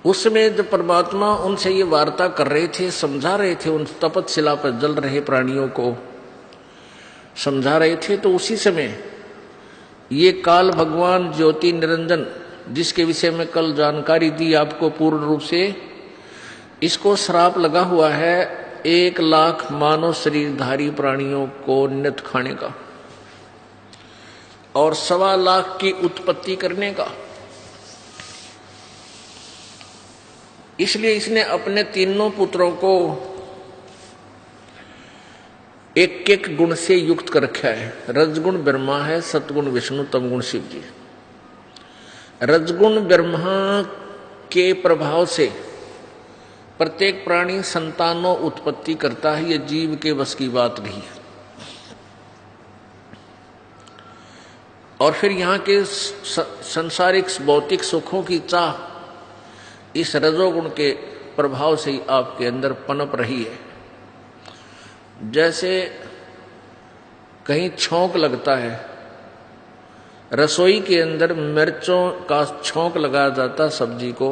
उसमें जब परमात्मा उनसे ये वार्ता कर रहे थे, समझा रहे थे, उन तपतशिला पर जल रहे प्राणियों को समझा रहे थे, तो उसी समय ये काल भगवान ज्योति निरंजन, जिसके विषय में कल जानकारी दी आपको पूर्ण रूप से, इसको श्राप लगा हुआ है 1,00,000 मानव शरीरधारी प्राणियों को नित खाने का और 1,25,000 की उत्पत्ति करने का। इसलिए इसने अपने तीनों पुत्रों को एक एक गुण से युक्त कर रखा है। रजगुण ब्रह्मा है, सतगुण विष्णु, तमगुण शिव जी। रजगुण ब्रह्मा के प्रभाव से प्रत्येक प्राणी संतानों उत्पत्ति करता है, यह जीव के बस की बात नहीं है। और फिर यहाँ के संसारिक भौतिक सुखों की चाह इस रजोगुण के प्रभाव से ही आपके अंदर पनप रही है। जैसे कहीं छौंक लगता है, रसोई के अंदर मिर्चों का छौंक लगाया जाता सब्जी को।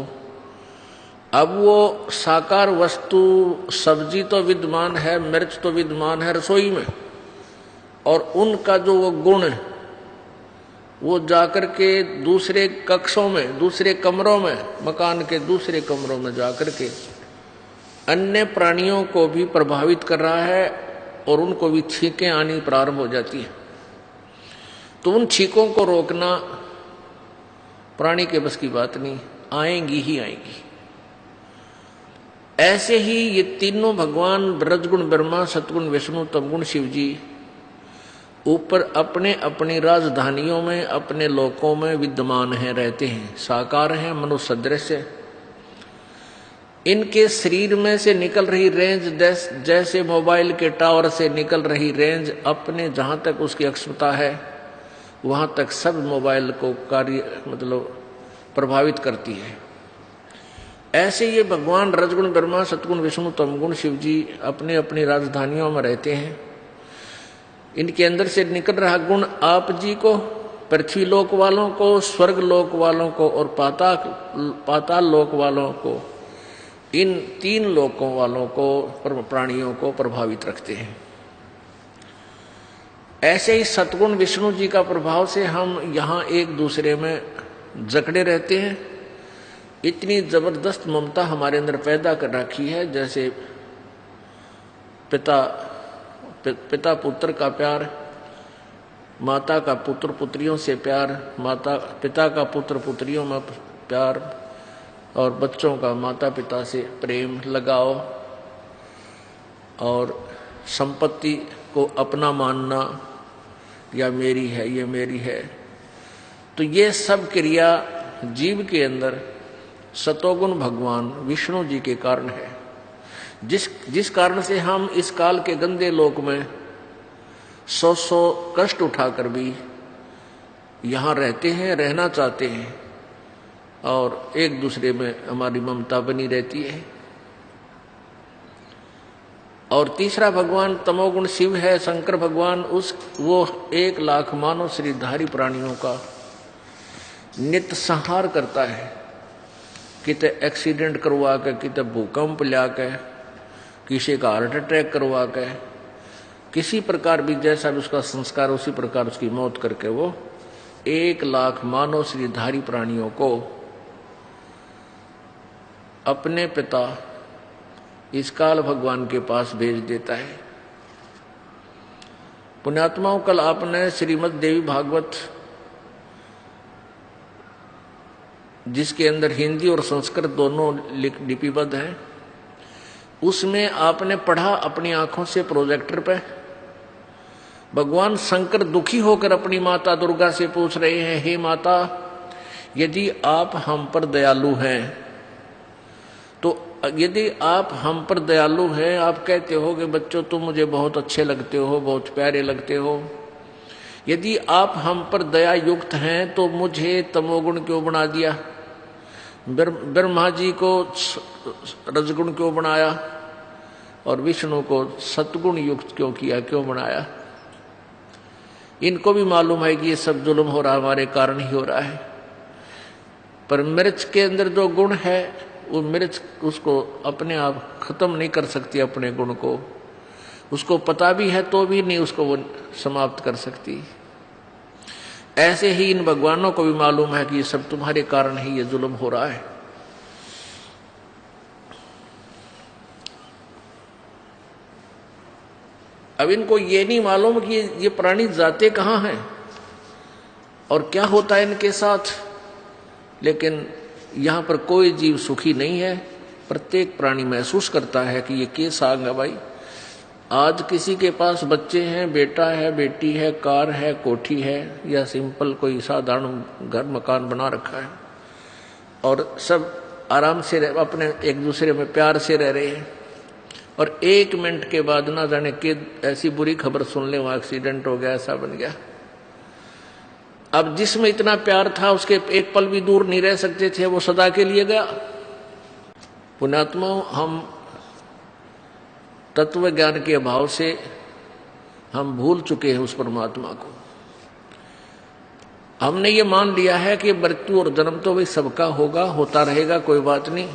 अब वो साकार वस्तु सब्जी तो विद्यमान है, मिर्च तो विद्यमान है रसोई में, और उनका जो वो गुण है वो जाकर के दूसरे कक्षों में, दूसरे कमरों में, मकान के दूसरे कमरों में जाकर के अन्य प्राणियों को भी प्रभावित कर रहा है और उनको भी छींकें आनी प्रारंभ हो जाती है। तो उन छींकों को रोकना प्राणी के बस की बात नहीं, आएंगी ही आएंगी। ऐसे ही ये तीनों भगवान रजगुण ब्रह्मा, सतगुण विष्णु, तमगुण शिव जी ऊपर अपने अपनी राजधानियों में, अपने लोकों में विद्यमान हैं, रहते हैं, साकार हैं, मनुष्य सदृश है। इनके शरीर में से निकल रही रेंज जैसे मोबाइल के टावर से निकल रही रेंज अपने जहां तक उसकी अक्षमता है वहां तक सब मोबाइल को कार्य प्रभावित करती है। ऐसे ये भगवान रजगुण ब्रह्मा, सतगुण विष्णु, तमगुण शिव जी अपने अपनी राजधानियों में रहते हैं। इनके अंदर से निकल रहा गुण आप जी को, पृथ्वी लोक वालों को, स्वर्ग लोक वालों को और पाताल लोक वालों को, इन तीन लोकों वालों को, प्राणियों को प्रभावित रखते हैं। ऐसे ही सतगुण विष्णु जी का प्रभाव से हम यहाँ एक दूसरे में जकड़े रहते हैं। इतनी जबरदस्त ममता हमारे अंदर पैदा कर रखी है, जैसे पिता पुत्र का प्यार, माता का पुत्र पुत्रियों से प्यार, पिता का पुत्र पुत्रियों में प्यार, और बच्चों का माता पिता से प्रेम लगाओ, और संपत्ति को अपना मानना, या मेरी है, ये मेरी है। तो ये सब क्रिया जीव के अंदर सतोगुण भगवान विष्णु जी के कारण है, जिस कारण से हम इस काल के गंदे लोक में 100 कष्ट उठाकर भी यहाँ रहते हैं, रहना चाहते हैं, और एक दूसरे में हमारी ममता बनी रहती है। और तीसरा भगवान तमोगुण शिव है, शंकर भगवान, वो 1,00,000 मानव शरीरधारी प्राणियों का नित्य संहार करता है। किते एक्सीडेंट करवा के, किते भूकंप ला के, किसी का हार्ट अटैक करवा के, किसी प्रकार भी जैसा भी उसका संस्कार उसी प्रकार उसकी मौत करके वो 1,00,000 मानव शरीरधारी प्राणियों को अपने पिता इस काल भगवान के पास भेज देता है। पुण्यात्माओं, कल आपने श्रीमद् देवी भागवत, जिसके अंदर हिंदी और संस्कृत दोनों लिपिबद्ध हैं, उसमें आपने पढ़ा अपनी आंखों से प्रोजेक्टर पे, भगवान शंकर दुखी होकर अपनी माता दुर्गा से पूछ रहे हैं, हे माता, यदि आप हम पर दयालु हैं, तो यदि आप हम पर दयालु हैं, आप कहते हो कि बच्चों तुम मुझे बहुत अच्छे लगते हो, बहुत प्यारे लगते हो, यदि आप हम पर दया युक्त हैं तो मुझे तमोगुण क्यों बना दिया? ब्रह्मा जी को रजगुण क्यों बनाया और विष्णु को सतगुण युक्त क्यों किया, क्यों बनाया? इनको भी मालूम है कि ये सब जुल्म हो रहा हमारे कारण ही हो रहा है। पर मिर्च के अंदर जो गुण है वो मिर्च उसको अपने आप खत्म नहीं कर सकती अपने गुण को, उसको पता भी है तो भी नहीं उसको वो समाप्त कर सकती। ऐसे ही इन भगवानों को भी मालूम है कि ये सब तुम्हारे कारण ही ये जुल्म हो रहा है। अब इनको ये नहीं मालूम कि ये प्राणी जाते कहाँ हैं और क्या होता है इनके साथ, लेकिन यहां पर कोई जीव सुखी नहीं है। प्रत्येक प्राणी महसूस करता है कि ये केस आ गया भाई। आज किसी के पास बच्चे हैं, बेटा है, बेटी है, कार है, कोठी है, या सिंपल कोई साधारण घर मकान बना रखा है और सब आराम से अपने एक दूसरे में प्यार से रह रहे हैं, और 1 मिनट के बाद ना जाने कि ऐसी बुरी खबर सुन ले, वहां एक्सीडेंट हो गया, ऐसा बन गया। अब जिसमें इतना प्यार था उसके एक पल भी दूर नहीं रह सकते थे, वो सदा के लिए गया। पुण्यात्मा, हम तत्व ज्ञान के अभाव से हम भूल चुके हैं उस परमात्मा को। हमने ये मान लिया है कि मृत्यु और जन्म तो भाई सबका होगा, होता रहेगा, कोई बात नहीं,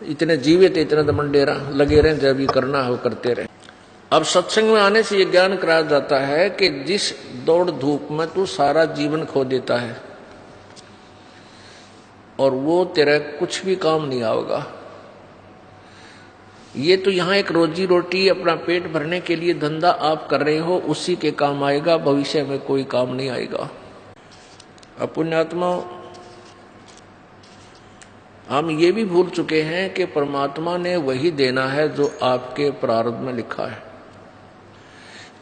इतने जीवित इतने दमंडेरा लगे रहें, जब भी करना है वो करते रहें। अब सत्संग में आने से ये ज्ञान कराया जाता है कि जिस दौड़ धूप में तू सारा जीवन खो देता है और वो तेरा कुछ भी काम नहीं आएगा। ये तो यहाँ एक रोजी रोटी अपना पेट भरने के लिए धंधा आप कर रहे हो, उसी के काम आएगा, भविष्य में कोई काम नहीं आएगा। अब पुण्यात्मा, हम ये भी भूल चुके हैं कि परमात्मा ने वही देना है जो आपके प्रारब्ध में लिखा है।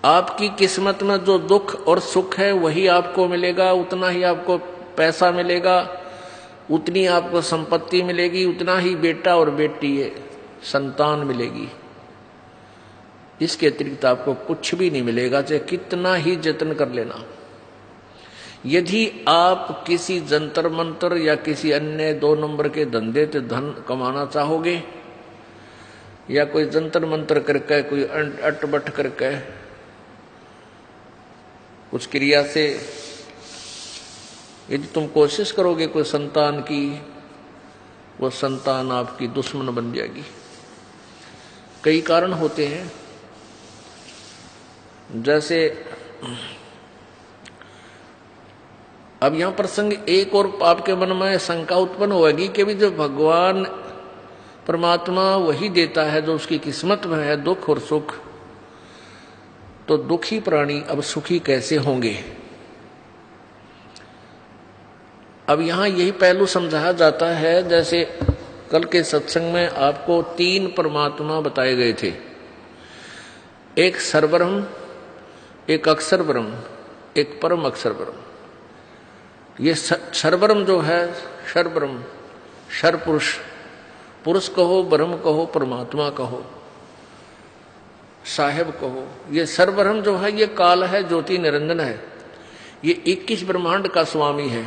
आपकी किस्मत में जो दुख और सुख है वही आपको मिलेगा, उतना ही आपको पैसा मिलेगा, उतनी आपको संपत्ति मिलेगी, उतना ही बेटा और बेटी है संतान मिलेगी। इसके अतिरिक्त आपको कुछ भी नहीं मिलेगा, चाहे कितना ही जतन कर लेना। यदि आप किसी जंतर मंतर या किसी अन्य 2 नंबर के धंधे से धन कमाना चाहोगे, या कोई जंतर मंतर करके, कोई अटबट करके, कुछ क्रिया से यदि तुम कोशिश करोगे कोई संतान की, वो संतान आपकी दुश्मन बन जाएगी। कई कारण होते हैं, जैसे अब यहां प्रसंग एक और आपके मन में शंका उत्पन्न होगी कि भी जो भगवान परमात्मा वही देता है जो उसकी किस्मत में है, दुख और सुख, तो दुखी प्राणी अब सुखी कैसे होंगे। अब यहां यही पहलू समझाया जाता है। जैसे कल के सत्संग में आपको 3 परमात्मा बताए गए थे, एक सर्वब्रह्म, एक अक्षर ब्रह्म, एक परम अक्षर ब्रह्म। ये सर्वब्रह्म जो है, क्षर ब्रह्म, क्षर पुरुष, पुरुष कहो, ब्रह्म कहो, परमात्मा कहो, साहेब कहो, ये सर्वब्रह्म जो है ये काल है, ज्योति निरंजन है, ये 21 ब्रह्मांड का स्वामी है।